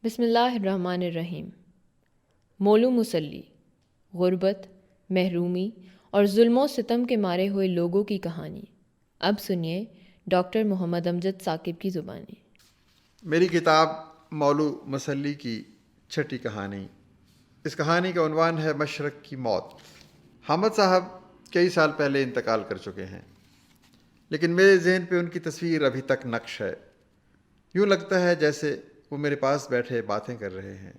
بسم اللہ الرحمن الرحیم۔ مولو مسلی، غربت، محرومی اور ظلم و ستم کے مارے ہوئے لوگوں کی کہانی۔ اب سنیے ڈاکٹر محمد امجد ثاقب کی زبانی۔ میری کتاب مولو مسلی کی چھٹی کہانی۔ اس کہانی کا عنوان ہے مشرق کی موت۔ حامد صاحب کئی سال پہلے انتقال کر چکے ہیں، لیکن میرے ذہن پہ ان کی تصویر ابھی تک نقش ہے۔ یوں لگتا ہے جیسے وہ میرے پاس بیٹھے باتیں کر رہے ہیں۔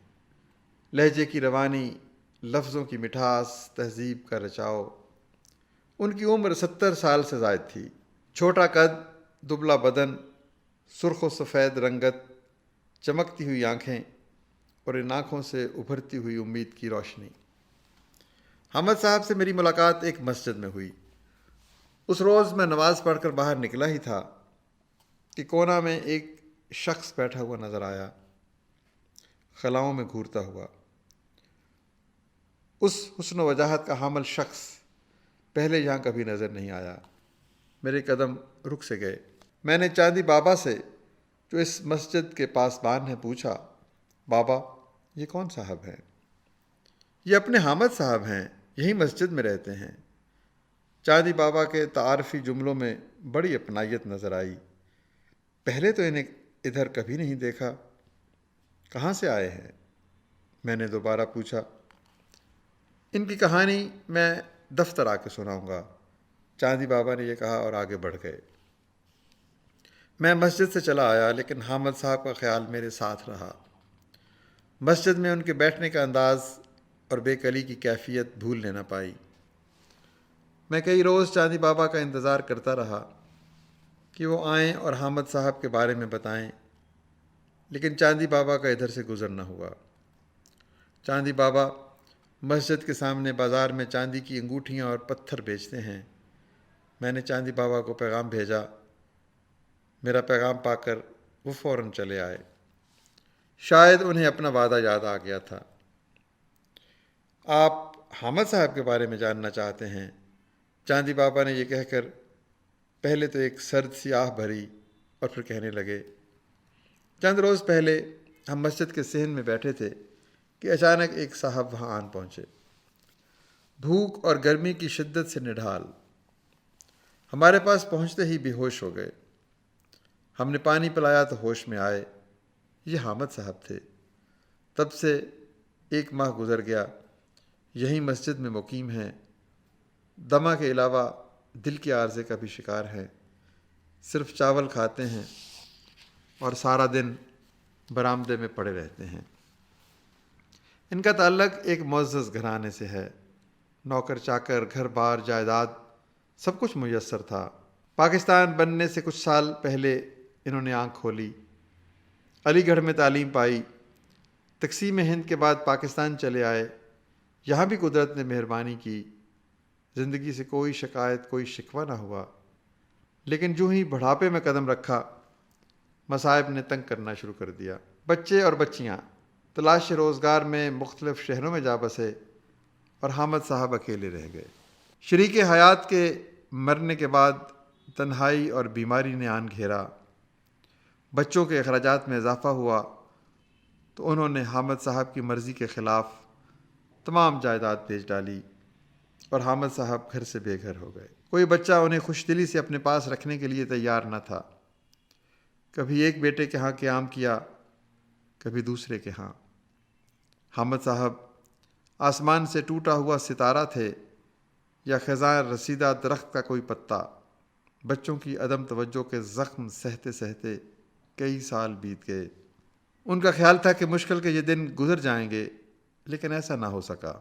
لہجے کی روانی، لفظوں کی مٹھاس، تہذیب کا رچاؤ۔ ان کی عمر 70 سال سے زائد تھی۔ چھوٹا قد، دبلا بدن، سرخ و سفید رنگت، چمکتی ہوئی آنکھیں اور ان آنکھوں سے ابھرتی ہوئی امید کی روشنی۔ حامد صاحب سے میری ملاقات ایک مسجد میں ہوئی۔ اس روز میں نماز پڑھ کر باہر نکلا ہی تھا کہ کونا میں ایک شخص بیٹھا ہوا نظر آیا، خلاؤں میں گھورتا ہوا۔ اس حسن و وجاہت کا حامل شخص پہلے یہاں کبھی نظر نہیں آیا۔ میرے قدم رک سے گئے۔ میں نے چاندی بابا سے، جو اس مسجد کے پاسبان ہیں، پوچھا، بابا یہ کون صاحب ہیں؟ یہ اپنے حامد صاحب ہیں، یہی مسجد میں رہتے ہیں۔ چاندی بابا کے تعارفی جملوں میں بڑی اپنائیت نظر آئی۔ پہلے تو انہیں ادھر کبھی نہیں دیکھا۔ کہاں سے آئے ہیں؟ میں نے دوبارہ پوچھا۔ ان کی کہانی میں دفتر آ کے سناؤں گا، چاندی بابا نے یہ کہا اور آگے بڑھ گئے۔ میں مسجد سے چلا آیا، لیکن حامد صاحب کا خیال میرے ساتھ رہا۔ مسجد میں ان کے بیٹھنے کا انداز اور بے کلی کی کیفیت بھول نہ پائی۔ میں کئی روز چاندی بابا کا انتظار کرتا رہا کہ وہ آئیں اور حامد صاحب کے بارے میں بتائیں، لیکن چاندی بابا کا ادھر سے گزر نہ ہوا۔ چاندی بابا مسجد کے سامنے بازار میں چاندی کی انگوٹھیاں اور پتھر بیچتے ہیں۔ میں نے چاندی بابا کو پیغام بھیجا۔ میرا پیغام پا کر وہ فوراً چلے آئے۔ شاید انہیں اپنا وعدہ یاد آ گیا تھا۔ آپ حامد صاحب کے بارے میں جاننا چاہتے ہیں؟ چاندی بابا نے یہ کہہ کر پہلے تو ایک سرد سی آہ بھری اور پھر کہنے لگے، چند روز پہلے ہم مسجد کے صحن میں بیٹھے تھے کہ اچانک ایک صاحب وہاں آن پہنچے، بھوک اور گرمی کی شدت سے نڈھال۔ ہمارے پاس پہنچتے ہی بے ہوش ہو گئے۔ ہم نے پانی پلایا تو ہوش میں آئے۔ یہ حامد صاحب تھے۔ تب سے 1 ماہ گزر گیا، یہیں مسجد میں مقیم ہیں۔ دمہ کے علاوہ دل کے عارضے کا بھی شکار ہیں۔ صرف چاول کھاتے ہیں اور سارا دن برآمدے میں پڑے رہتے ہیں۔ ان کا تعلق ایک معزز گھرانے سے ہے۔ نوکر چاکر، گھر بار، جائیداد سب کچھ میسر تھا۔ پاکستان بننے سے کچھ سال پہلے انہوں نے آنکھ کھولی، علی گڑھ میں تعلیم پائی، تقسیم ہند کے بعد پاکستان چلے آئے۔ یہاں بھی قدرت نے مہربانی کی، زندگی سے کوئی شکایت، کوئی شکوہ نہ ہوا۔ لیکن جو ہی بڑھاپے میں قدم رکھا، مصائب نے تنگ کرنا شروع کر دیا۔ بچے اور بچیاں تلاش روزگار میں مختلف شہروں میں جا بسے اور حامد صاحب اکیلے رہ گئے۔ شریک حیات کے مرنے کے بعد تنہائی اور بیماری نے آن گھیرا۔ بچوں کے اخراجات میں اضافہ ہوا تو انہوں نے حامد صاحب کی مرضی کے خلاف تمام جائیداد بیچ ڈالی اور حامد صاحب گھر سے بے گھر ہو گئے۔ کوئی بچہ انہیں خوش دلی سے اپنے پاس رکھنے کے لیے تیار نہ تھا۔ کبھی ایک بیٹے کے ہاں قیام کیا، کبھی دوسرے کے ہاں۔ حامد صاحب آسمان سے ٹوٹا ہوا ستارہ تھے یا خزاں رسیدہ درخت کا کوئی پتا۔ بچوں کی عدم توجہ کے زخم سہتے سہتے کئی سال بیت گئے۔ ان کا خیال تھا کہ مشکل کے یہ دن گزر جائیں گے، لیکن ایسا نہ ہو سکا۔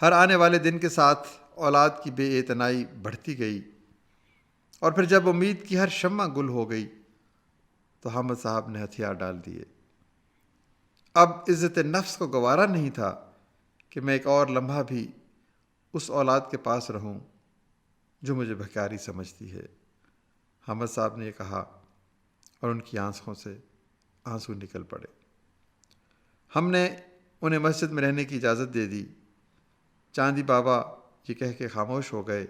ہر آنے والے دن کے ساتھ اولاد کی بے اعتنائی بڑھتی گئی، اور پھر جب امید کی ہر شمع گل ہو گئی تو حامد صاحب نے ہتھیار ڈال دیے۔ اب عزت نفس کو گوارا نہیں تھا کہ میں ایک اور لمحہ بھی اس اولاد کے پاس رہوں جو مجھے بھکاری سمجھتی ہے۔ حامد صاحب نے یہ کہا اور ان کی آنکھوں سے آنسو نکل پڑے۔ ہم نے انہیں مسجد میں رہنے کی اجازت دے دی۔ چاندی بابا یہ کہہ کے خاموش ہو گئے۔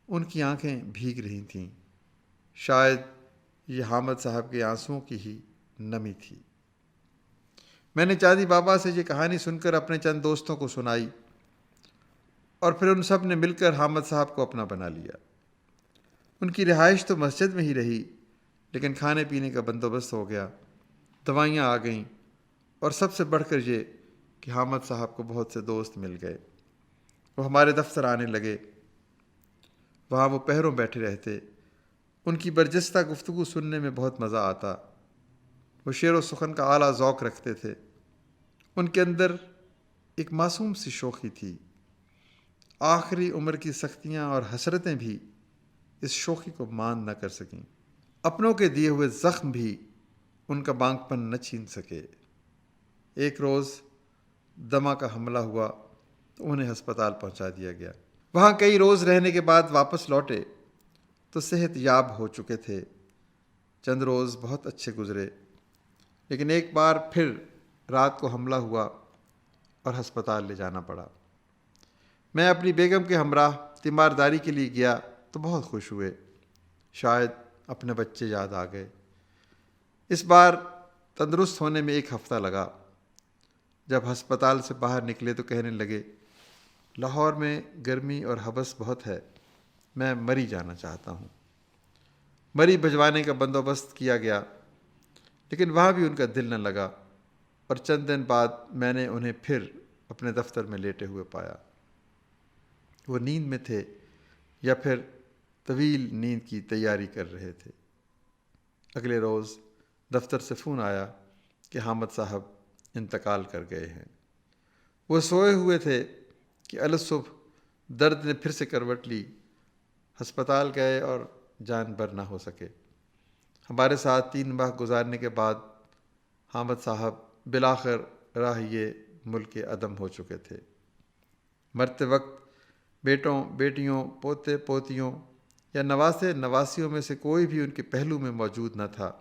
ان کی آنکھیں بھیگ رہی تھیں۔ شاید یہ حامد صاحب کے آنسوؤں کی ہی نمی تھی۔ میں نے چاندی بابا سے یہ کہانی سن کر اپنے چند دوستوں کو سنائی اور پھر ان سب نے مل کر حامد صاحب کو اپنا بنا لیا۔ ان کی رہائش تو مسجد میں ہی رہی، لیکن کھانے پینے کا بندوبست ہو گیا، دوائیاں آ گئیں، اور سب سے بڑھ کر یہ کہ حامد صاحب کو بہت سے دوست مل گئے۔ وہ ہمارے دفتر آنے لگے، وہاں وہ پہروں بیٹھے رہتے۔ ان کی برجستہ گفتگو سننے میں بہت مزہ آتا۔ وہ شعر و سخن کا اعلیٰ ذوق رکھتے تھے۔ ان کے اندر ایک معصوم سی شوخی تھی۔ آخری عمر کی سختیاں اور حسرتیں بھی اس شوخی کو مان نہ کر سکیں۔ اپنوں کے دیے ہوئے زخم بھی ان کا بانک پن نہ چھین سکے۔ ایک روز دمہ کا حملہ ہوا تو انہیں ہسپتال پہنچا دیا گیا۔ وہاں کئی روز رہنے کے بعد واپس لوٹے تو صحت یاب ہو چکے تھے۔ چند روز بہت اچھے گزرے، لیکن ایک بار پھر رات کو حملہ ہوا اور ہسپتال لے جانا پڑا۔ میں اپنی بیگم کے ہمراہ تیمارداری کے لیے گیا تو بہت خوش ہوئے، شاید اپنے بچے یاد آ گئے۔ اس بار تندرست ہونے میں 1 ہفتہ لگا۔ جب ہسپتال سے باہر نکلے تو کہنے لگے، لاہور میں گرمی اور حبس بہت ہے، میں مری جانا چاہتا ہوں۔ مری بھجوانے کا بندوبست کیا گیا، لیکن وہاں بھی ان کا دل نہ لگا، اور چند دن بعد میں نے انہیں پھر اپنے دفتر میں لیٹے ہوئے پایا۔ وہ نیند میں تھے یا پھر طویل نیند کی تیاری کر رہے تھے۔ اگلے روز دفتر سے فون آیا کہ حامد صاحب انتقال کر گئے ہیں۔ وہ سوئے ہوئے تھے کہ الصبح درد نے پھر سے کروٹ لی۔ ہسپتال گئے اور جان بر نہ ہو سکے۔ ہمارے ساتھ 3 ماہ گزارنے کے بعد حامد صاحب بالآخر راہ یہ ملک عدم ہو چکے تھے۔ مرتے وقت بیٹوں، بیٹیوں، پوتے، پوتیوں یا نواسے، نواسیوں میں سے کوئی بھی ان کے پہلو میں موجود نہ تھا۔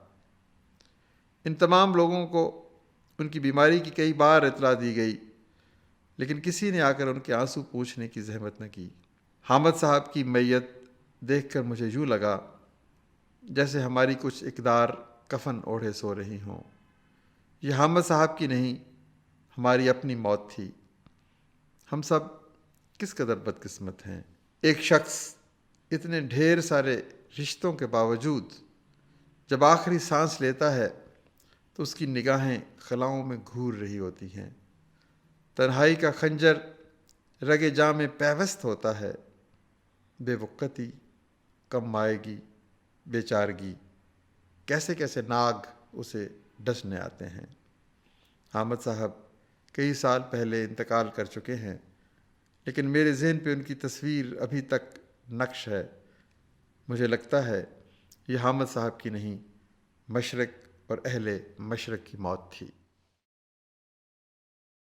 ان تمام لوگوں کو ان کی بیماری کی کئی بار اطلاع دی گئی، لیکن کسی نے آ کر ان کے آنسو پوچھنے کی زحمت نہ کی۔ حامد صاحب کی میت دیکھ کر مجھے یوں لگا جیسے ہماری کچھ اقدار کفن اوڑھے سو رہی ہوں۔ یہ حامد صاحب کی نہیں، ہماری اپنی موت تھی۔ ہم سب کس قدر بدقسمت ہیں۔ ایک شخص اتنے ڈھیر سارے رشتوں کے باوجود جب آخری سانس لیتا ہے تو اس کی نگاہیں خلاؤں میں گھور رہی ہوتی ہیں۔ تنہائی کا خنجر رگ جاں میں پیوست ہوتا ہے۔ بے وقتی، کم مائگی، بے چارگی، کیسے کیسے ناگ اسے ڈسنے آتے ہیں۔ حامد صاحب کئی سال پہلے انتقال کر چکے ہیں، لیکن میرے ذہن پہ ان کی تصویر ابھی تک نقش ہے۔ مجھے لگتا ہے یہ حامد صاحب کی نہیں، مشرق اور اہل مشرق کی موت تھی۔